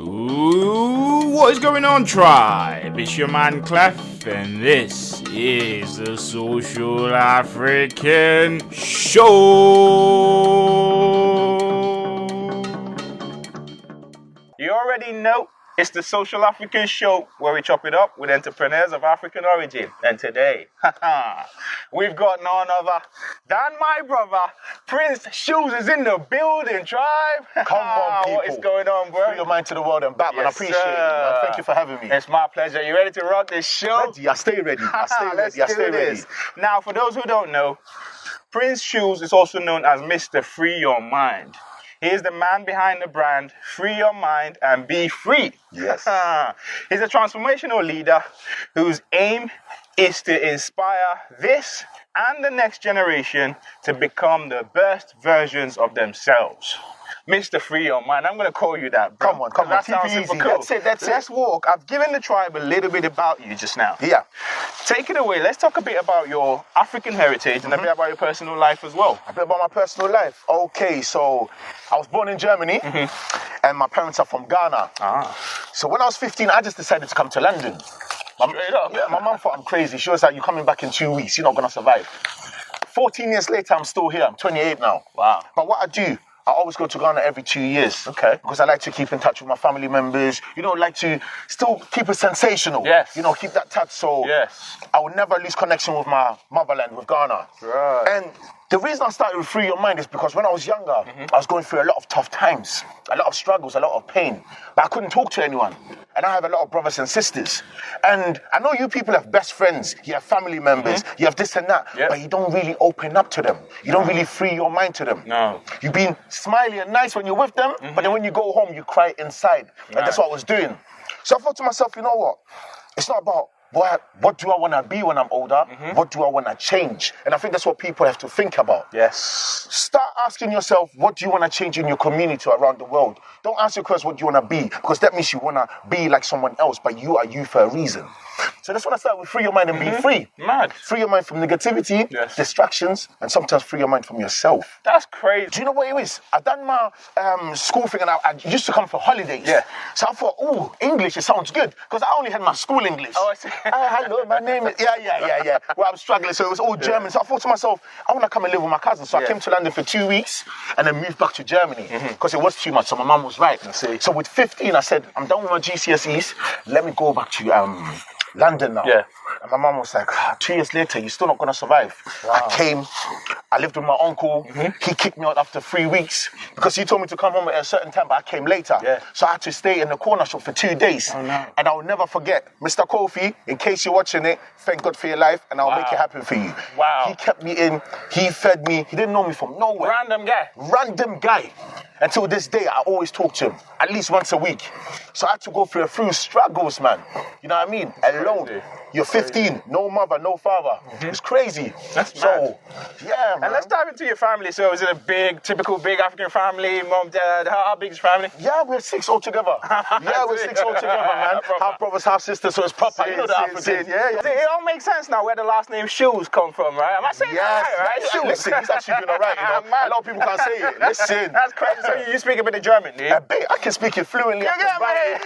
Ooh, what is going on, tribe? It's your man Kleff, and this is the Social African Show. You already know it's the Social African Show where we chop it up with entrepreneurs of African origin. And today, we've got none other than my brother, Prince Shoes is in the building, tribe. Come on, people. What is going on, bro? Free your mind to the world and back, man. I appreciate it, man. Thank you for having me. It's my pleasure. You ready to rock this show? Ready. I stay ready. Let's do this. Now, for those who don't know, Prince Shoes is also known as Mr. Free Your Mind. He is the man behind the brand, Free Your Mind and Be Free. Yes. He's a transformational leader whose aim is to inspire this and the next generation to become the best versions of themselves. Mr. Free Your Mind, I'm going to call you that, bro. Come on. That Keep sounds it super easy. cool. That's it. Let's walk. I've given the tribe a little bit about you just now. Yeah. Take it away. Let's talk a bit about your African heritage and a bit about your personal life as well. A bit about my personal life. Okay, so I was born in Germany and my parents are from Ghana. So when I was 15, I just decided to come to London. My mum thought I'm crazy. She was like, you're coming back in 2 weeks. You're not going to survive. 14 years later, I'm still here. I'm 28 now. Wow. But what I do, I always go to Ghana every 2 years. Okay. Because I like to keep in touch with my family members. Like to still keep it sensational. Yes. Keep that touch. So Yes. I would never lose connection with my motherland, with Ghana. Right. And the reason I started with Free Your Mind is because when I was younger, I was going through a lot of tough times, a lot of struggles, a lot of pain. But I couldn't talk to anyone. And I have a lot of brothers and sisters. And I know you people have best friends, you have family members, you have this and that, but you don't really open up to them. You don't really free your mind to them. No. You've been smiley and nice when you're with them, but then when you go home, you cry inside. And that's what I was doing. So I thought to myself, you know what? It's not about what do I want to be when I'm older? What do I want to change? And I think that's what people have to think about. Yes. Start asking yourself, what do you want to change in your community around the world? Don't ask yourself what do you want to be, because that means you want to be like someone else, but you are you for a reason. So that's when I started with Free Your Mind and Be Free. Mad. Free your mind from negativity, distractions, and sometimes free your mind from yourself. That's crazy. Do you know what it is? I've done my school thing and I used to come for holidays. Yeah. So I thought, English, it sounds good. Because I only had my school English. Oh, I see. Hello, my name is... Yeah. Well, I'm struggling, so it was all German. So I thought to myself, I want to come and live with my cousin. So I came to London for 2 weeks and then moved back to Germany. Because it was too much, so my mum was right. I see. So with 15, I said, I'm done with my GCSEs. Let me go back to... London now. Yeah. And my mum was like, 2 years later, you're still not going to survive. Wow. I came, I lived with my uncle. He kicked me out after 3 weeks because he told me to come home at a certain time, but I came later. Yeah. So I had to stay in the corner shop for 2 days. Oh, no. And I will never forget, Mr. Kofi, in case you're watching it, thank God for your life, and I'll make it happen for you. Wow. He kept me in, he fed me, he didn't know me from nowhere. Random guy. Until this day, I always talk to him, at least once a week. So I had to go through a few struggles, man. You know what I mean? Alone. Crazy. You're 15, no mother, no father. It's crazy. That's so, yeah, man. And let's dive into your family. So is it a typical big African family? Mom, dad, how big is your family? Yeah, we're 6 altogether. We're 6 altogether, man. Half brothers, half sisters, so it's proper. You know the African. Yeah. It all makes sense now where the last name Shoes come from, right? Am I saying that right? Shoes. Listen, he's actually doing all right, A lot of people can't say it. Listen. That's crazy. So you speak a bit of German, do you? A bit. I can speak it fluently.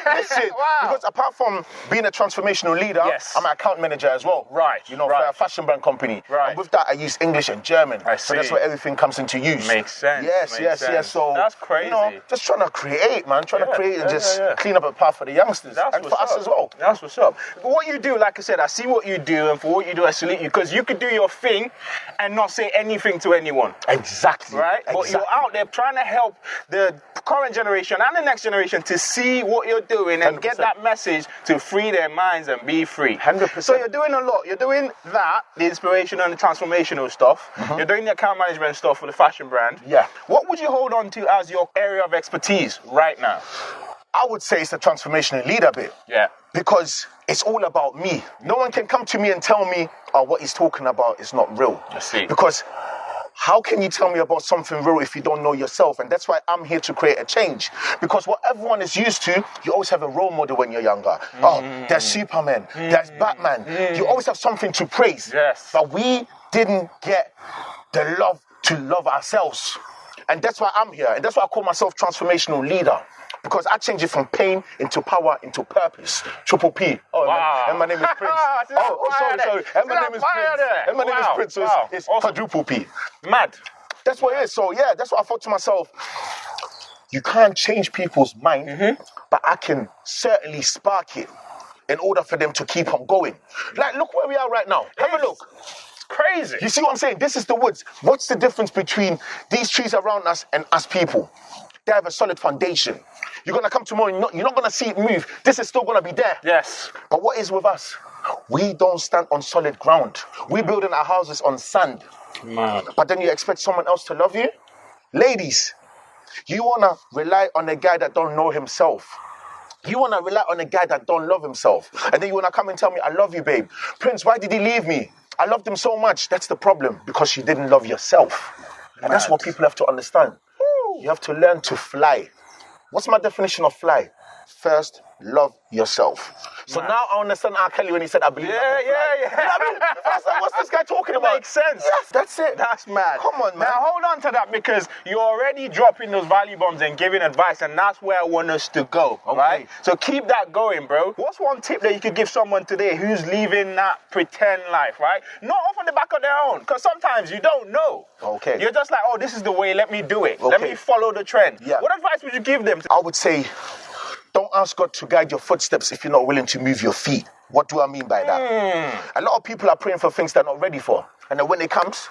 Listen, because apart from being a transformational leader, I'm an account manager as well. Right. For a fashion brand company. Right. And with that, I use English and German. I see. So that's where everything comes into use. Makes sense. Yes. So that's crazy. Just trying to create, man. Trying to create and just clean up a path for the youngsters and for us as well. That's what's up. But what you do, like I said, I see what you do, and for what you do, I salute you, because you could do your thing and not say anything to anyone. Exactly. Right? But you're out there trying to help the current generation and the next generation to see what you're doing and 100%. Get that message to free their minds and be free. 100%. So you're doing a lot. You're doing that, the inspirational and the transformational stuff. You're doing the account management stuff for the fashion brand. Yeah. What would you hold on to as your area of expertise right now? I would say it's the transformational leader bit. Yeah. Because it's all about me. No one can come to me and tell me, what he's talking about is not real. I see. Because how can you tell me about something real if you don't know yourself? And that's why I'm here to create a change. Because what everyone is used to, you always have a role model when you're younger. There's Superman, there's Batman. You always have something to praise. Yes. But we didn't get the love to love ourselves. And that's why I'm here. And that's why I call myself transformational leader. Because I change it from pain into power into purpose. Triple P. Oh, Wow. and my name is Prince. Sorry. And my name is Prince. And my name is Prince. So it's Awesome. quadruple P. Mad. That's what it is. So yeah, that's what I thought to myself. You can't change people's mind, but I can certainly spark it in order for them to keep on going. Like, look where we are right now. Have a look. Crazy. You see what I'm saying? This is the woods. What's the difference between these trees around us and us people? They have a solid foundation. You're going to come tomorrow, you're not going to see it move. This is still going to be there. Yes. But what is with us? We don't stand on solid ground. We're building our houses on sand. Man. But then you expect someone else to love you? Ladies, you want to rely on a guy that don't know himself. You want to rely on a guy that don't love himself. And then you want to come and tell me, I love you, babe. Prince, why did he leave me? I loved him so much. That's the problem, because you didn't love yourself. And that's what people have to understand. You have to learn to fly. What's my definition of fly? First, love yourself. So now I understand R. Kelly when he said, I believe I can fly. Yeah. You know what I mean? I was like, what's this guy talking about? Makes sense. Yes, that's it. That's mad. Come on, man. Now hold on to that, because you're already dropping those value bombs and giving advice, and that's where I want us to go, right? So keep that going, bro. What's one tip that you could give someone today who's living that pretend life, right? Not off on the back of their own, because sometimes you don't know. Okay. You're just like, oh, this is the way, let me do it. Okay. Let me follow the trend. Yeah. What advice would you give them? I would say, don't ask God to guide your footsteps if you're not willing to move your feet. What do I mean by that? A lot of people are praying for things they're not ready for. And then when it comes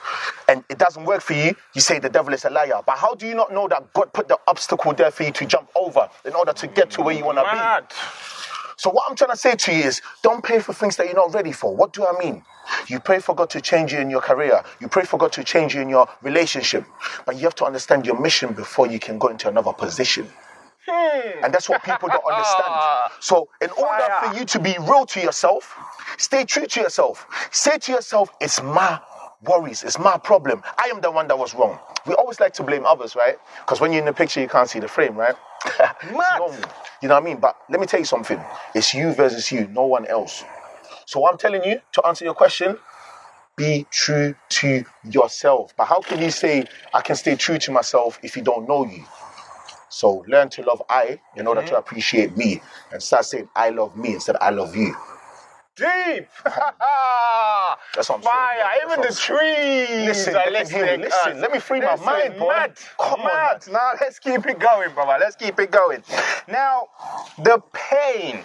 and it doesn't work for you, you say the devil is a liar. But how do you not know that God put the obstacle there for you to jump over in order to get to where you want to be? So what I'm trying to say to you is, don't pray for things that you're not ready for. What do I mean? You pray for God to change you in your career. You pray for God to change you in your relationship. But you have to understand your mission before you can go into another position. And that's what people don't understand. So in order for you to be real to yourself, stay true to yourself. Say to yourself, it's my worries, it's my problem. I am the one that was wrong. We always like to blame others, right? Because when you're in the picture, you can't see the frame, right? It's normal. You know what I mean? But let me tell you something. It's you versus you, no one else. So what I'm telling you, to answer your question, be true to yourself. But how can you say, I can stay true to myself if you don't know you? So learn to love I in order to appreciate me, and start saying I love me instead of I love you. Deep! That's what I'm Fire! saying. Even the trees are listening. Listen, let me free my mind, boy. Mad. Come on. Now let's keep it going, brother. Let's keep it going. Now, the pain.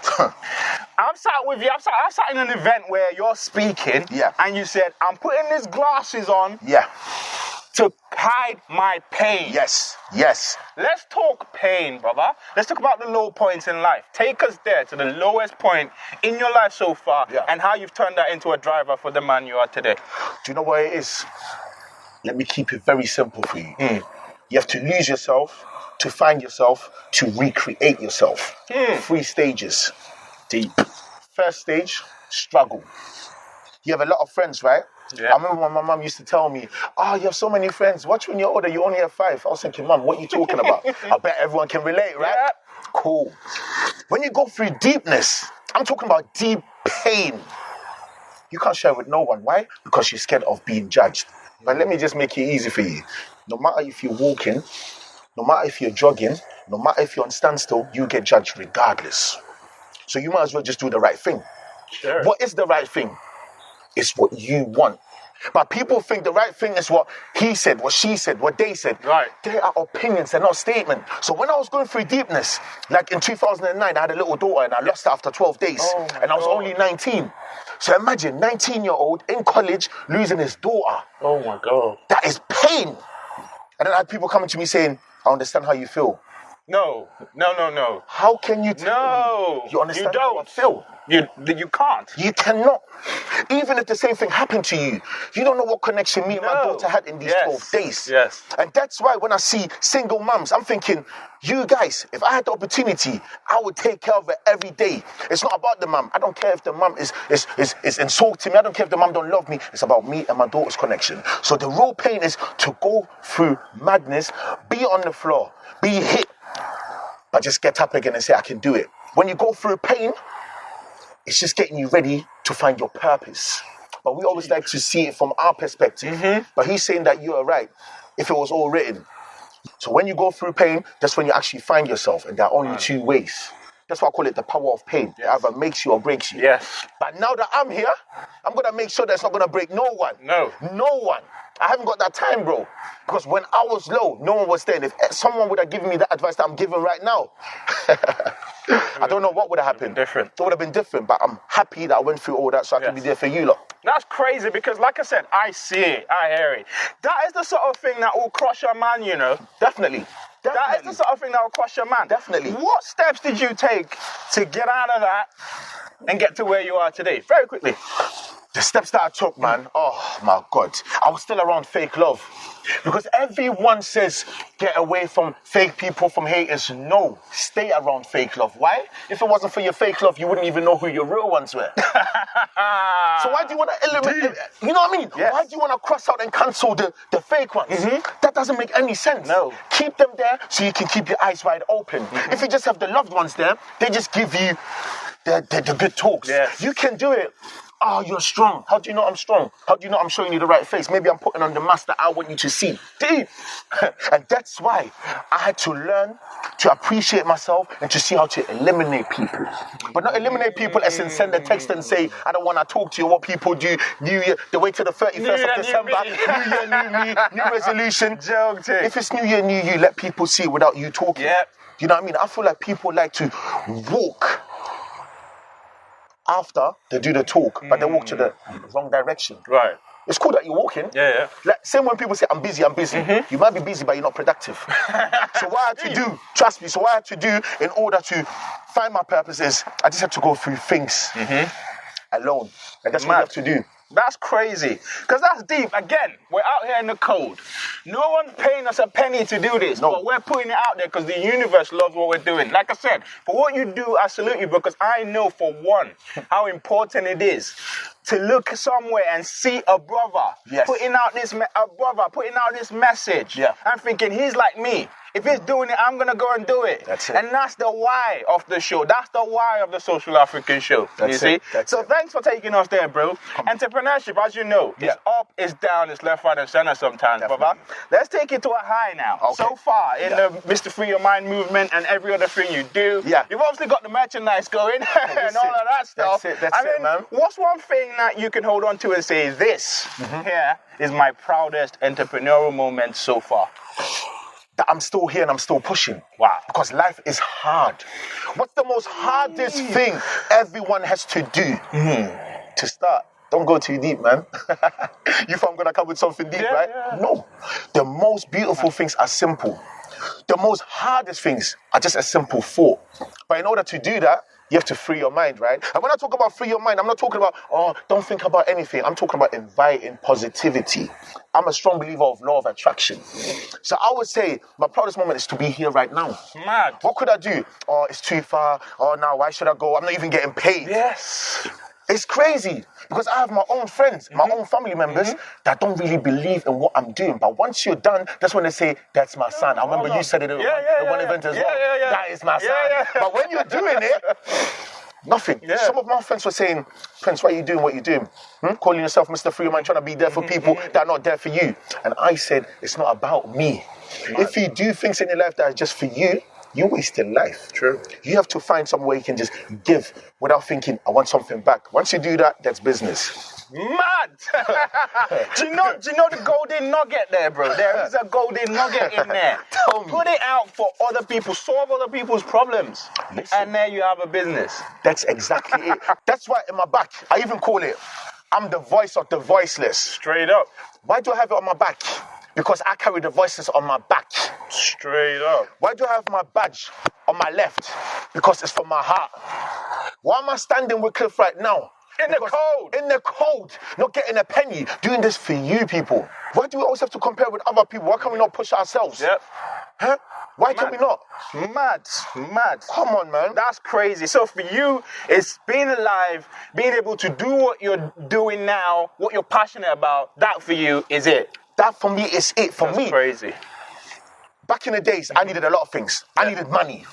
I'm sat with you. I sat in an event where you're speaking. Yeah. And you said, I'm putting these glasses on. Yeah. To hide my pain. Yes. Let's talk pain, brother. Let's talk about the low points in life. Take us there to the lowest point in your life so far, and how you've turned that into a driver for the man you are today. Do you know what it is? Let me keep it very simple for you. You have to lose yourself, to find yourself, to recreate yourself. 3 stages. Deep. First stage, struggle. You have a lot of friends, right? Yeah. I remember when my mum used to tell me, oh, you have so many friends. Watch when you're older, you only have 5. I was thinking, Mum, what are you talking about? I bet everyone can relate, right? Yeah. Cool. When you go through deepness, I'm talking about deep pain. You can't share with no one. Why? Because you're scared of being judged. But let me just make it easy for you. No matter if you're walking, no matter if you're jogging, no matter if you're on standstill, you get judged regardless. So you might as well just do the right thing. Sure. What is the right thing? It's what you want. But people think the right thing is what he said, what she said, what they said. Right. They are opinions, they're not statements. So when I was going through deepness, like in 2009, I had a little daughter and I lost her after 12 days. And I was only 19. So imagine, 19-year-old in college losing his daughter. Oh my God. That is pain. And then I had people coming to me saying, I understand how you feel. No. How can you tell me you understand how I feel? You can't. You cannot. Even if the same thing happened to you, you don't know what connection me and my daughter had in these 12 days. Yes. And that's why when I see single mums, I'm thinking, you guys, if I had the opportunity, I would take care of her every day. It's not about the mum. I don't care if the mum is insulting me. I don't care if the mum don't love me. It's about me and my daughter's connection. So the real pain is to go through madness, be on the floor, be hit, but just get up again and say, I can do it. When you go through pain, it's just getting you ready to find your purpose. But we always like to see it from our perspective. But he's saying that you are right. If it was all written, So when you go through pain, that's when you actually find yourself. And there are only two ways. That's why I call it the power of pain. It either makes you or breaks you. Yes. But now that I'm here, I'm going to make sure that's not going to break no one. No. No one. I haven't got that time, bro. Because when I was low, no one was there. And if someone would have given me that advice that I'm giving right now, I don't know what would have happened. Different. It would have been different, but I'm happy that I went through all that so I can be there for you lot. That's crazy because, like I said, I see it, I hear it. That is the sort of thing that will crush a man, you know. Definitely. That is the sort of thing that will crush a man. Definitely. What steps did you take to get out of that and get to where you are today? Very quickly. The steps that I took, man, oh my God. I was still around fake love. Because everyone says, get away from fake people, from haters. No, stay around fake love. Why? If it wasn't for your fake love, you wouldn't even know who your real ones were. So why do you want to eliminate, you know what I mean? Yes. Why do you want to cross out and cancel the fake ones? That doesn't make any sense. No. Keep them there so you can keep your eyes wide open. If you just have the loved ones there, they just give you the good talks. Yes. You can do it. Oh, you're strong. How do you know I'm strong? How do you know I'm showing you the right face? Maybe I'm putting on the mask that I want you to see. Deep. And that's why I had to learn to appreciate myself and to see how to eliminate people. But not eliminate people as in send a text and say, I don't want to talk to you. What people do, New Year, they wait till the 31st of December. New Year, new me, new resolution. Joke. If it's New Year, new you, let people see it without you talking. Yep. You know what I mean? I feel like people like to walk after they do the talk, but they walk to the wrong direction. Right. It's cool that you're walking. Yeah. Like, same when people say, I'm busy. You might be busy, but you're not productive. So what I had to do, trust me, so what I had to do in order to find my purpose is, I just had to go through things alone. And that's what you have to do. That's crazy. Because that's deep. Again, we're out here in the cold. No one's paying us a penny to do this. No. But we're putting it out there because the universe loves what we're doing. Like I said, for what you do, I salute you because I know, for one, how important it is to look somewhere and see a brother putting out this message. Yeah. I'm thinking, he's like me. If he's doing it, I'm going to go and do it. That's it. And that's the why of the show. That's the why of the Social African Show. That's you see? it. So thanks for taking us there, bro. Entrepreneurship, as you know, is up, is down, is left, right, and center sometimes, brother. Let's take it to a high now. Okay. So far, in the Mr. Free Your Mind movement and every other thing you do, you've obviously got the merchandise going and all of that stuff. That's it, man. What's one thing that you can hold on to and say, this here is my proudest entrepreneurial moment so far? That I'm still here and I'm still pushing. Wow. Because life is hard. What's the most hardest thing everyone has to do to start? Don't go too deep, man. You thought I'm going to come with something deep, right? Yeah. No. The most beautiful things are simple. The most hardest things are just a simple thought. But in order to do that, you have to free your mind, right? And when I talk about free your mind, I'm not talking about, don't think about anything. I'm talking about inviting positivity. I'm a strong believer of law of attraction. So I would say my proudest moment is to be here right now. Mad. What could I do? Oh, it's too far. Oh, now why should I go? I'm not even getting paid. Yes. It's crazy because I have my own friends, my own family members that don't really believe in what I'm doing. But once you're done, that's when they say, that's my son. I remember you said it at one event as well. That is my son. But when you're doing it, nothing. Yeah. Some of my friends were saying, Prince, why are you doing what you're doing? Calling yourself Mr. Free Your Mind, trying to be there for people that are not there for you. And I said, it's not about me. If you do things in your life that are just for you, you wasted life. True. You have to find some way you can just give without thinking, I want something back. Once you do that, that's business. Mad! do you know the golden nugget there, bro? There is a golden nugget in there. Tell me. Put it out for other people. Solve other people's problems. Listen. And there you have a business. That's exactly it. That's why in my back, I even call it, I'm the voice of the voiceless. Straight up. Why do I have it on my back? Because I carry the voices on my back. Straight up. Why do I have my badge on my left? Because it's for my heart. Why am I standing with Cliff right now? In the cold, not getting a penny, doing this for you people. Why do we always have to compare with other people? Why can't we not push ourselves? Yep. Huh? Why can we not? Mad. Come on, man. That's crazy. So for you, it's being alive, being able to do what you're doing now, what you're passionate about, that for you is it. That for me is it. For me. That's crazy. Back in the days, I needed a lot of things. I needed money.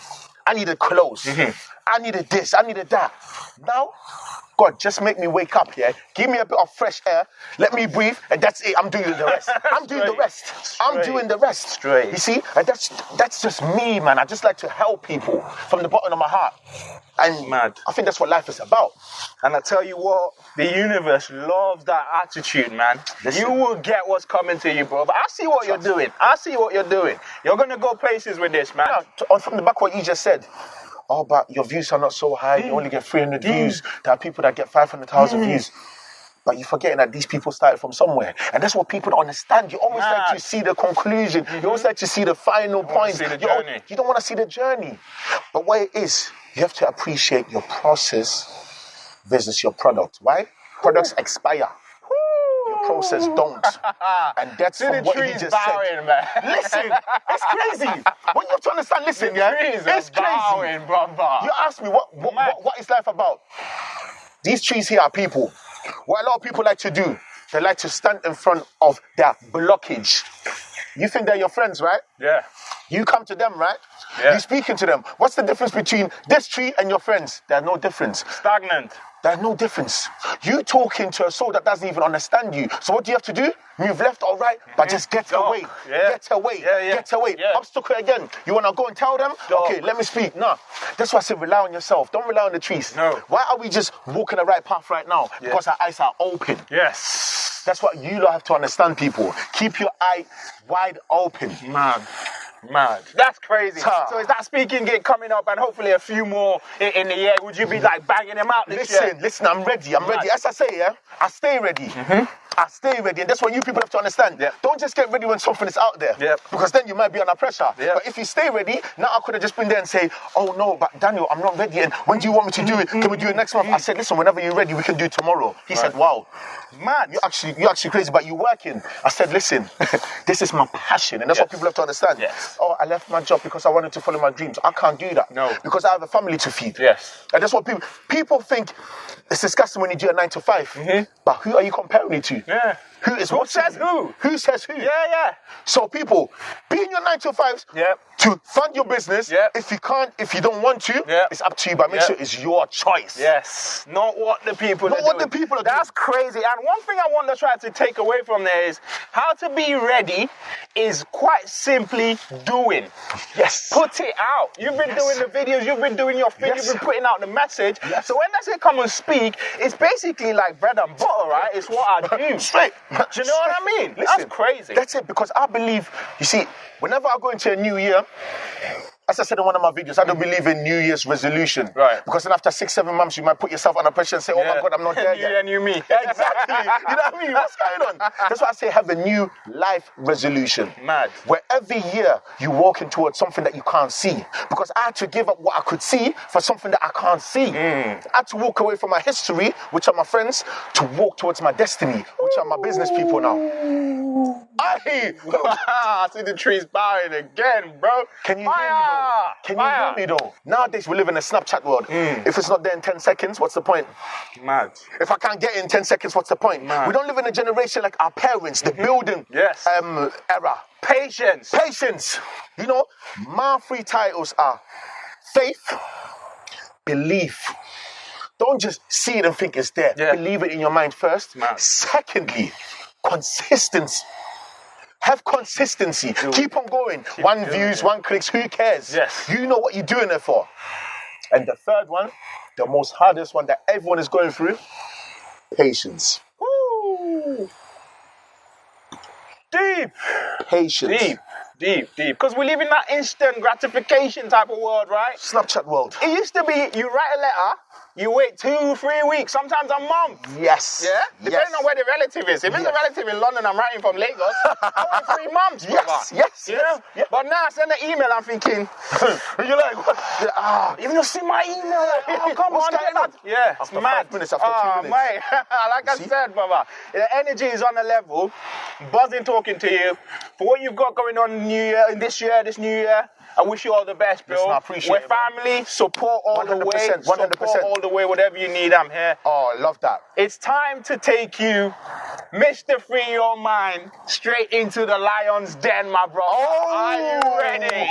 I needed clothes. I needed this. I needed that. Now, God, just make me wake up, yeah? Give me a bit of fresh air, let me breathe, and that's it. I'm doing the rest. I'm doing the rest. I'm doing the rest. Straight. You see? And that's just me, man. I just like to help people from the bottom of my heart. And Mad. I think that's what life is about. And I tell you what, the universe loves that attitude, man. Listen. You will get what's coming to you, bro. But I see what you're doing. I see what you're doing. You're going to go places with this, man. From the back what you just said, but your views are not so high. You only get 300 views. There are people that get 500,000 views. But you're forgetting that these people started from somewhere. And that's what people don't understand. You always like to see the conclusion. You always like to see the final point. See the journey. You don't want to see the journey. But what it is, you have to appreciate your process versus your product. Why? Products expire. Your process don't. And that's from what he just said. Man. Listen, it's crazy. What you have to understand, listen, yeah? It's crazy. Brother. You ask me, what is life about? These trees here are people. What a lot of people like to do, they like to stand in front of their blockage. You think they're your friends, right? Yeah. You come to them, right? Yeah. You speaking to them. What's the difference between this tree and your friends? There's no difference. Stagnant. There's no difference. You talking to a soul that doesn't even understand you. So what do you have to do? Move left or right, but just get away. Yeah. Get away. Yeah. Get away. Yeah. Obstacle again. You want to go and tell them? Okay, let me speak. No. That's why I say rely on yourself. Don't rely on the trees. No. Why are we just walking the right path right now? Yeah. Because our eyes are open. Yes. That's what you lot have to understand, people. Keep your eye wide open. Mad. That's crazy. So is that speaking gig coming up and hopefully a few more in the year? Would you be like banging them out this year? Listen, I'm ready. As I say, yeah, I stay ready. I stay ready. And that's what you people have to understand. Yeah. Don't just get ready when something is out there. Yeah. Because then you might be under pressure. Yeah. But if you stay ready, now I could have just been there and say, oh no, but Daniel, I'm not ready. And when do you want me to do it? Can we do it next month? I said, listen, whenever you're ready, we can do it tomorrow. He said, wow. Mad. You're actually crazy, but you're working. I said, listen, this is my passion. And that's what people have to understand. Yes. Oh, I left my job because I wanted to follow my dreams. I can't do that. No. Because I have a family to feed. Yes. And that's what people think it's disgusting when you do a 9 to 5. But who are you comparing it to? Yeah. Who says who? Who says who? Yeah. So people, be in your 9 to 5s to fund your business. If you can't, if you don't want to, it's up to you. But make sure it's your choice. Yes. Not what the people are doing. Not what the people are doing. That's crazy. And one thing I want to try to take away from there is how to be ready is quite simply doing. Yes. Put it out. You've been doing the videos, you've been doing your thing, you've been putting out the message. Yes. So when they say come and speak, it's basically like bread and butter, right? It's what I do. Straight. Do you know what I mean? Listen, that's crazy. That's it, because I believe, you see, whenever I go into a new year, as I said in one of my videos, I don't believe in New Year's resolution. Right. Because then after 6-7 months, you might put yourself under pressure and say, oh my God, I'm not there yet. And you me. Exactly. You know what I mean? What's going on? That's why I say have a new life resolution. Mad. Where every year you walking towards something that you can't see. Because I had to give up what I could see for something that I can't see. I had to walk away from my history, which are my friends, to walk towards my destiny, which are my business people now. I see the trees bowing again, bro. Can you hear me though? Can you hear me though? Nowadays we live in a Snapchat world. If it's not there in 10 seconds, what's the point? Mad. If I can't get it in 10 seconds, what's the point? Mad. We don't live in a generation like our parents, the building era. Patience. You know, my 3 titles are faith, belief. Don't just see it and think it's there. Believe it in your mind first. Mad. Secondly, consistency. Have consistency. Keep on going. One views, one clicks, who cares? Yes. You know what you're doing it for. And the third one, the most hardest one that everyone is going through, patience. Woo. Deep. Patience. Deep. Because we live in that instant gratification type of world, right? Snapchat world. It used to be you write a letter, you wait 2-3 weeks, sometimes a month. Yes. Yeah? Depending on where the relative is. If it's a relative in London, I'm writing from Lagos, I wait 3 months, brother. Yes. You know? But now I send an email, I'm thinking, you're like, what? even you see my email, like, come on. Yeah, it's after mad. 5 minutes, after 2 minutes. Mate, like I said, brother, the energy is on the level, buzzing talking to you. For what you've got going on in this new year, I wish you all the best, bro. Listen, I appreciate We're it, man. family, support all the way. 100%. Support all the way, whatever you need, I'm here. Oh, I love that. It's time to take you Mr. Free Your Mind, straight into the lion's den, my brother. Oh, are you ready?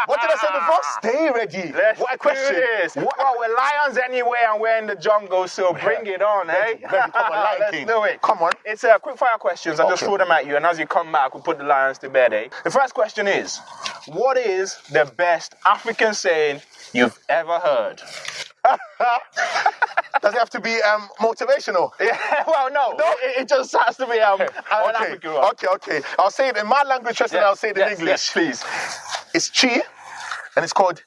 What did I say before? Stay ready. Let's what a question. do this. Well, we're lions anyway, and we're in the jungle, so bring it on, Ready, eh? ready. Come on, Lion Let's King. do it. Come on. It's quick fire questions. I'll just Okay. throw them at you, and as you come back, we'll put the lions to bed, eh? The first question is, what is the best African saying you've ever heard? Does it have to be motivational? Yeah, well, no. It just has to be an African one. Okay. I'll say it in my language first, and I'll say it in English. Yes, please. It's Chi, and it's called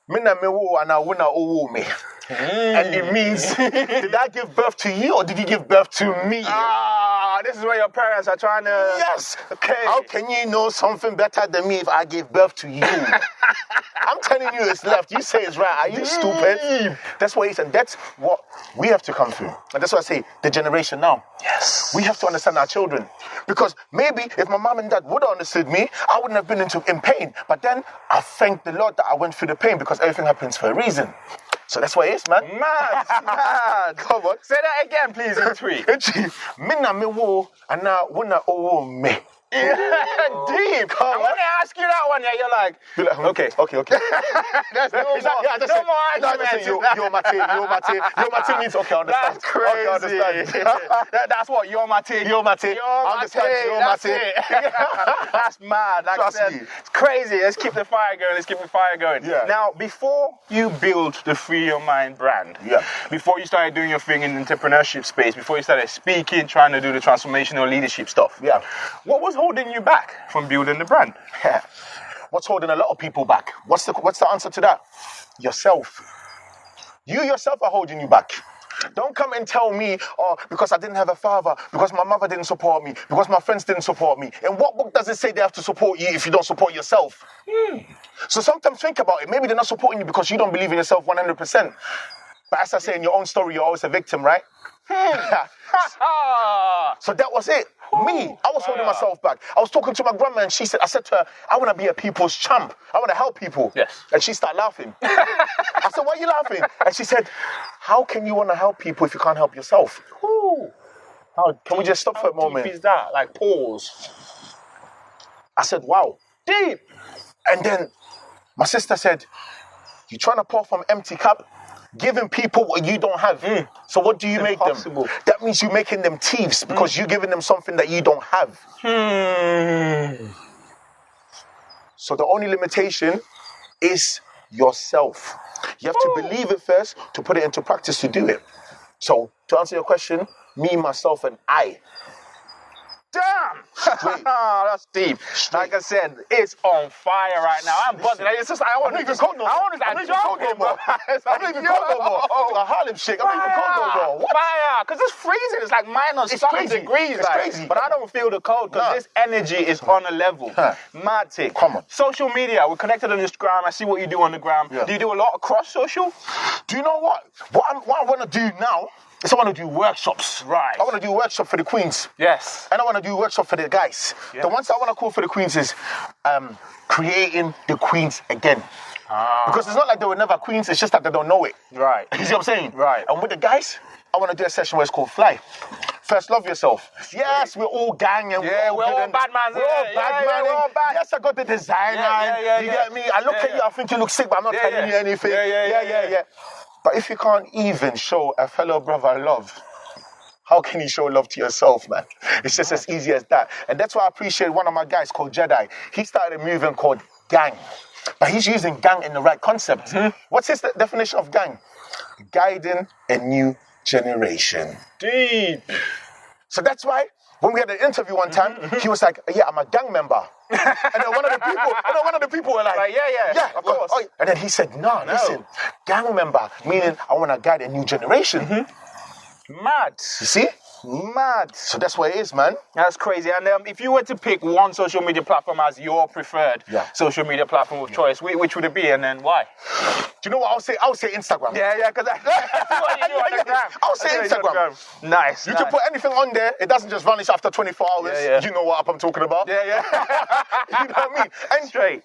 Mina Mewo and Awuna Owo Me. And it means, did I give birth to you or did you give birth to me? Ah, this is where your parents are trying to... Yes. Okay. How can you know something better than me if I gave birth to you? I'm telling you it's left. You say it's right. Are you stupid? That's what it is. And that's what we have to come through. And that's what I say, the generation now. Yes. We have to understand our children. Because maybe if my mom and dad would have understood me, I wouldn't have been in pain. But then I thank the Lord that I went through the pain because everything happens for a reason. So that's what it is, man. Mad. Come on. Say that again, please, in 3. Mina me wo ana wuna owo me. Deep. Come on. When they ask you that one, yeah, you're like, okay. There's no more arguments. Yo mate means okay, I understand. That's crazy. Okay, I understand. That's what, yo mate. I understand. That's it. That's mad. Like Trust I said, me. it's crazy. Let's keep the fire going. Yeah. Now, before you build the Free Your Mind brand, before you started doing your thing in the entrepreneurship space, before you started speaking, trying to do the transformational leadership stuff, what was holding you back from building the brand? What's holding a lot of people back? What's the answer to that? Yourself. You yourself are holding you back. Don't come and tell me, because I didn't have a father, because my mother didn't support me, because my friends didn't support me. In what book does it say they have to support you if you don't support yourself? So sometimes think about it. Maybe they're not supporting you because you don't believe in yourself 100%. But as I say, in your own story, you're always a victim, right? So that was it. Me, I was holding myself back. I was talking to my grandma and I said to her, I want to be a people's champ. I want to help people. Yes. And she started laughing. I said, why are you laughing? And she said, how can you want to help people if you can't help yourself? Can we just stop for a moment? How deep is that? Like, pause. I said, wow. Deep. And then my sister said, you're trying to pour from empty cup? Giving people what you don't have. So what do you make them? That means you're making them thieves because you're giving them something that you don't have. So the only limitation is yourself. You have to believe it first to put it into practice to do it. So to answer your question, me, myself, and I. Damn! That's deep. Like I said, it's on fire right now. I'm buzzing. It's just, I want to even cold no more. I'm not even cold no more. I'm not even cold no more. A Harlem shake. I'm not even cold no more. Fire! Because it's freezing. It's like minus 7 degrees. It's crazy. But I don't feel the cold because this energy is on a level. Mad tick. Come on. Social media. We're connected on Instagram. I see what you do on the gram. Do you do a lot across social? Do you know what? What I want to do now is I want to do workshops. Right. I want to do a workshop for the queens. Yes. And I want to do a workshop for the guys. The ones I want to call for the queens is creating the queens again. Because it's not like they were never queens, it's just that they don't know it. Right. You see what I'm saying? Right. And with the guys, I want to do a session where it's called Fly. First, love yourself. Yes, we're all gang and we're all bad man. We're all bad man. Yes, I got the designer. You get me? I look at you, I think you look sick, but I'm not telling you anything. Yeah. But if you can't even show a fellow brother love, how can you show love to yourself, man? It's just as easy as that. And that's why I appreciate one of my guys called Jedi. He started a movement called gang. But he's using gang in the right concept. What's his definition of gang? Guiding a new generation. Deep. So that's why when we had an interview one time, he was like, yeah, I'm a gang member. And then one of the people were like, yeah, of course. And then he said, no, listen, gang member, meaning I want to guide a new generation. Mad. You see? Mad. So that's what it is, man. That's crazy. And if you were to pick one social media platform as your preferred social media platform of choice, which would it be and then why? Do you know what I'll say? I'll say Instagram. Yeah, because that's what you do on the gram. I'll say Instagram. Nice. You can put anything on there. It doesn't just vanish after 24 hours. Yeah. You know what app I'm talking about. Yeah. You know what I mean? And straight.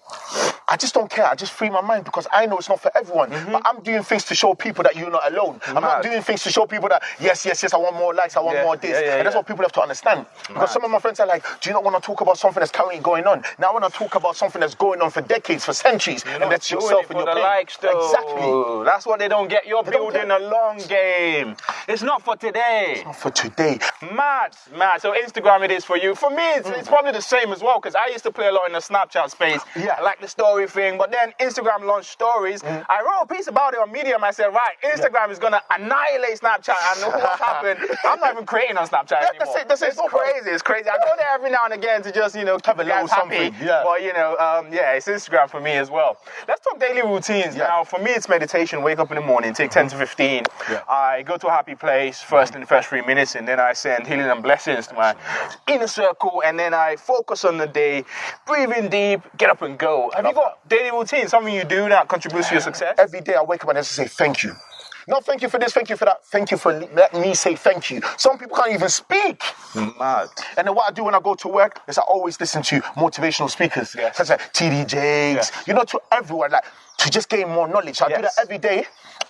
I just don't care. I just free my mind because I know it's not for everyone. But I'm doing things to show people that you're not alone. I'm not doing things to show people that, yes, I want more likes, I want more this. And that's what people have to understand. Because some of my friends are like, do you not want to talk about something that's currently going on? Now I want to talk about something that's going on for decades, for centuries. And that's yourself and your pain. Likes, though. Exactly. That's what they don't get. You're building a long game. It's not for today. It's not for today. Mad. So Instagram it is for you. For me, it's probably the same as well, because I used to play a lot in the Snapchat space. Yeah. I like the story thing, but then Instagram launched stories. I wrote a piece about it on Medium. I said, right, Instagram is going to annihilate Snapchat, and what happened? I'm not even creating on Snapchat anymore. That's it. It's crazy. I go there every now and again to just, have a little something. Yeah. But, it's Instagram for me as well. Let's talk daily routines. Yeah. Now, for me, it's meditation. Wake up in the morning, take 10 to 15. Yeah. I go to a happy place in the first 3 minutes, and then I send healing and blessings to my inner circle, and then I focus on the day, breathe in deep, get up and go. Have you got daily routine, something you do that contributes to your success? Every day I wake up and I just say thank you. Not thank you for this, thank you for that. Thank you for letting me say thank you. Some people can't even speak. Mad. And then what I do when I go to work is I always listen to motivational speakers, such as TD Jakes, to everyone, like to just gain more knowledge. So I do that every day.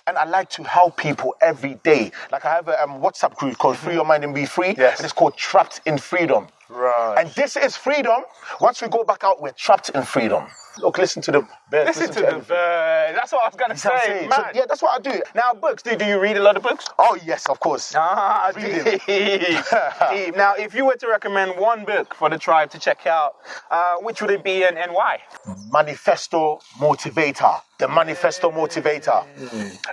And I like to help people every day. Like I have a WhatsApp group called Free Your Mind and Be Free. Yes. And it's called Trapped in Freedom. Right. And this is freedom. Once we go back out, we're trapped in freedom. Look, listen to the birds. Listen to the birds. That's what I was going to say. So, that's what I do. Now, books. Do you read a lot of books? Oh, yes, of course. Deep. Deep. Now, if you were to recommend one book for the tribe to check out, which would it be and why? Manifesto Motivator. The Manifesto Motivator.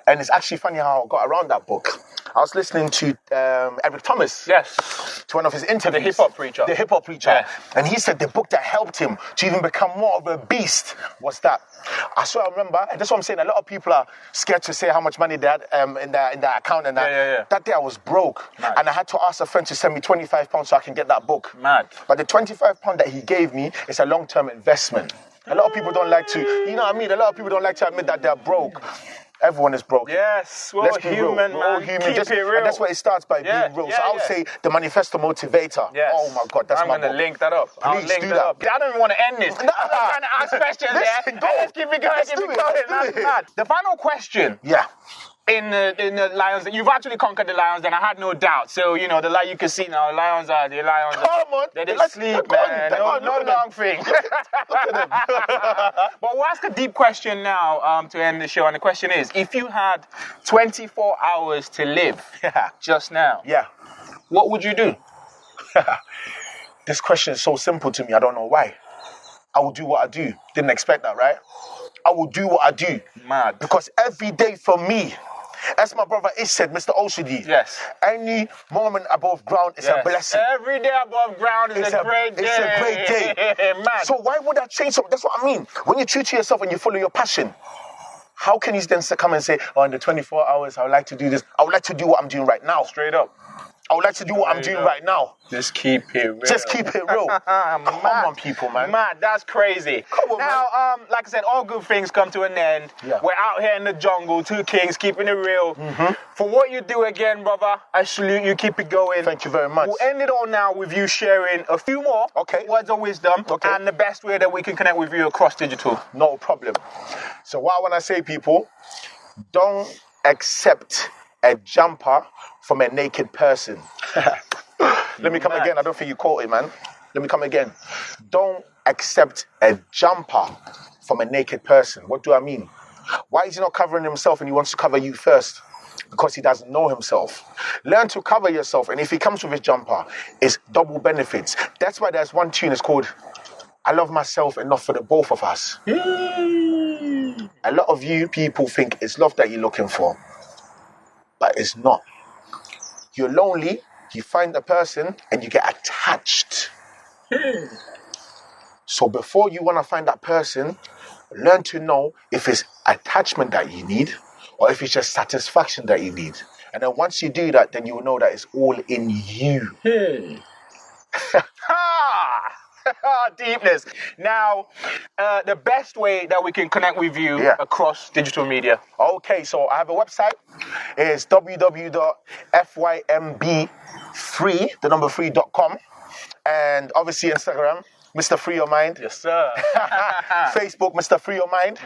And it's actually funny how I got around that book. I was listening to Eric Thomas. Yes. To one of his interviews. The hip-hop preacher. The hip-hop preacher. Yeah. And he said the book that helped him to even become more of a beast was that. I remember, and that's what I'm saying, a lot of people are scared to say how much money they had in their account and that. Yeah. That day I was broke. Mad. And I had to ask a friend to send me £25 so I can get that book. Mad. But the £25 that he gave me is a long-term investment. A lot of people don't like to, you know what I mean? A lot of people don't like to admit that they're broke. Everyone is broke. Yes, Let's be human, real. man. We're all human. Keep it real. And that's where it starts by being real. So I would say the Manifesto Motivator. Yes. Oh my God, that's I'm my going to book. link that up. I'll Please link do that up. I don't even want to end this. I'm trying to ask questions there. Let's keep it going. Let's do it. That's mad. The final question. Yeah. In the lions, you've actually conquered the lions, and I had no doubt. So you can see now, lions are. Come on, they sleep, man. No long thing. Look at them. But we'll ask a deep question now to end the show, and the question is: if you had 24 hours to live, just now, what would you do? This question is so simple to me. I don't know why. I will do what I do. Didn't expect that, right? I will do what I do. Mad. Because every day for me, as my brother Ish said, Mr. Oshidi, any moment above ground is a blessing. Every day above ground is a great day. It's a great day. Mad. So why would I change something? That's what I mean. When you're true to yourself and you follow your passion, how can you then come and say, in the 24 hours, I would like to do this. I would like to do what I'm doing right now. Straight up. I would like to do what I'm doing right now. Just keep it real. Just keep it real. Come on, people, man. Mad, that's crazy. Come on, now, like I said, all good things come to an end. Yeah. We're out here in the jungle, two kings, keeping it real. For what you do again, brother, I salute you. Keep it going. Thank you very much. We'll end it all now with you sharing a few more words of wisdom and the best way that we can connect with you across digital. No problem. So what I want to say, people, don't accept a jumper from a naked person. Let me come again. I don't think you caught it, man. Let me come again. Don't accept a jumper from a naked person. What do I mean? Why is he not covering himself and he wants to cover you first? Because he doesn't know himself. Learn to cover yourself. And if he comes with his jumper, it's double benefits. That's why there's one tune, it's called I Love Myself Enough for the Both of Us. A lot of you people think it's love that you're looking for. But it's not. You're lonely, you find a person, and you get attached. So before you want to find that person, learn to know if it's attachment that you need, or if it's just satisfaction that you need. And then once you do that, then you will know that it's all in you. Deepness. Now, the best way that we can connect with you across digital media. Okay, so I have a website. It's www.fymb3.com. And obviously Instagram, Mr. Free Your Mind. Yes, sir. Facebook, Mr. Free Your Mind.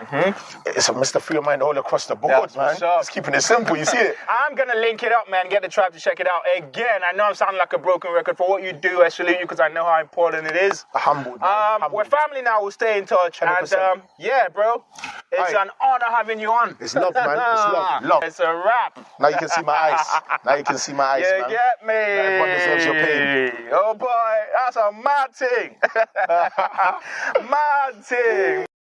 It's a Mr. Free Your Mind all across the board, That's man. what's up. Just keeping it simple, you see it? I'm going to link it up, man. Get the tribe to check it out. Again, I know I'm sounding like a broken record for what you do. I salute you because I know how important it is. Humbled, man. We're family now. We'll stay in touch. 100%. And yeah, bro, it's Aye. an honor having you on. It's love, man. It's love. Love. It's a wrap. Now you can see my eyes. Now you can see my eyes, You man. get me? Not everyone deserves your pain. Oh boy, that's a mad thing. Mad thing.